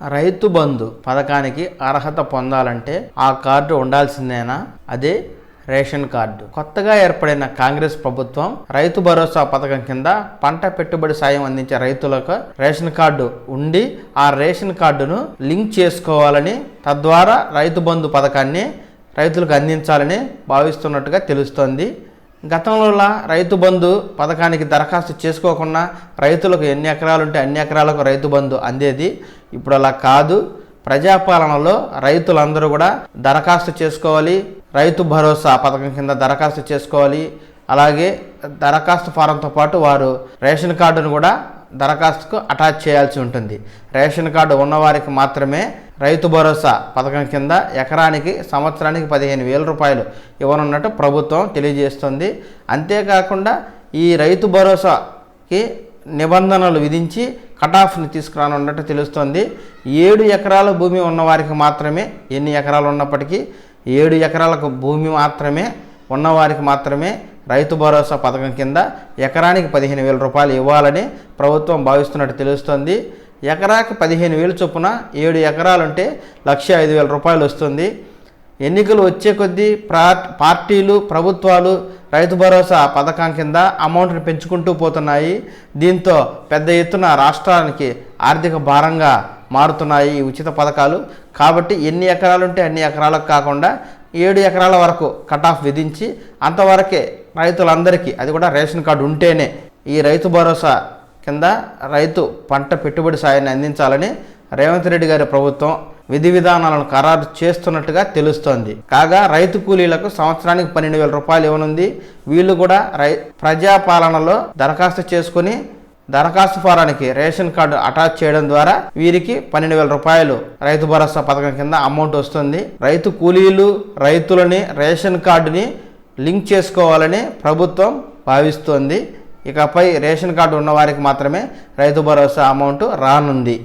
రైతు బంధు పథకానికి అర్హత పొందాలంటే ఆ కార్డు ఉండాల్సిందేనా? అదే రేషన్ కార్డు. కొత్తగా ఏర్పడిన కాంగ్రెస్ ప్రభుత్వం రైతు భరోసా పథకం కింద పంట పెట్టుబడి సాయం అందించే రైతులకు రేషన్ కార్డు ఉండి ఆ రేషన్ కార్డును లింక్ చేసుకోవాలని, తద్వారా రైతు బంధు పథకాన్ని రైతులకు అందించాలని భావిస్తున్నట్టుగా తెలుస్తోంది. గతంలో రైతు బంధు పథకానికి దరఖాస్తు చేసుకోకుండా రైతులకు ఎన్ని ఎకరాలు ఉంటే అన్ని ఎకరాలకు రైతు బంధు అందేది. ఇప్పుడు అలా కాదు. ప్రజాపాలనలో రైతులందరూ కూడా దరఖాస్తు చేసుకోవాలి, రైతు భరోసా పథకం కింద దరఖాస్తు చేసుకోవాలి. అలాగే దరఖాస్తు ఫారంతో పాటు వారు రేషన్ కార్డును కూడా దరఖాస్తుకు అటాచ్ చేయాల్సి ఉంటుంది. రేషన్ కార్డు ఉన్నవారికి మాత్రమే రైతు భరోసా పథకం కింద ఎకరానికి సంవత్సరానికి 15,000 రూపాయలు ఇవ్వనున్నట్టు ప్రభుత్వం తెలియజేస్తుంది. అంతేకాకుండా ఈ రైతు భరోసాకి నిబంధనలు విధించి కటాఫ్ని తీసుకురానున్నట్టు తెలుస్తోంది. 7 ఎకరాల భూమి ఉన్నవారికి మాత్రమే, ఎన్ని ఎకరాలు ఉన్నప్పటికీ 7 ఎకరాలకు భూమి మాత్రమే ఉన్నవారికి మాత్రమే రైతు భరోసా పథకం కింద ఎకరానికి 15,000 రూపాయలు ఇవ్వాలని ప్రభుత్వం భావిస్తున్నట్టు తెలుస్తోంది. ఎకరాకి 15,000 చొప్పున 7 ఎకరాలుంటే 1,05,000 రూపాయలు వస్తుంది. ఎన్నికలు వచ్చే కొద్దీ పార్టీలు, ప్రభుత్వాలు రైతు భరోసా పథకం కింద అమౌంట్ని పెంచుకుంటూ పోతున్నాయి. దీంతో పెద్ద ఎత్తున రాష్ట్రానికి ఆర్థిక భారంగా మారుతున్నాయి ఈ ఉచిత పథకాలు. కాబట్టి ఎన్ని ఎకరాలుంటే అన్ని ఎకరాలకు కాకుండా 7 ఎకరాల వరకు కటాఫ్ విధించి అంతవరకే రైతులందరికీ, అది కూడా రేషన్ కార్డు ఉంటేనే, ఈ రైతు భరోసా కింద రైతు పంట పెట్టుబడి సాయాన్ని అందించాలని రేవంత్ రెడ్డి గారి ప్రభుత్వం విధి విధానాలను ఖరారు చేస్తున్నట్టుగా తెలుస్తోంది. కాగా రైతు కూలీలకు సంవత్సరానికి 12,000 రూపాయలు ఇవ్వనుంది. వీళ్ళు కూడా ప్రజాపాలనలో దరఖాస్తు చేసుకుని దరఖాస్తు ఫారానికి రేషన్ కార్డు అటాచ్ చేయడం ద్వారా వీరికి 12,000 రూపాయలు రైతు భరోసా పథకం కింద అమౌంట్ వస్తుంది. రైతు కూలీలు, రైతులని రేషన్ కార్డుని లింక్ చేసుకోవాలని ప్రభుత్వం భావిస్తోంది. ఇకపై రేషన్ కార్డు ఉన్నవారికి మాత్రమే రైతు భరోసా అమౌంట్ రానుంది.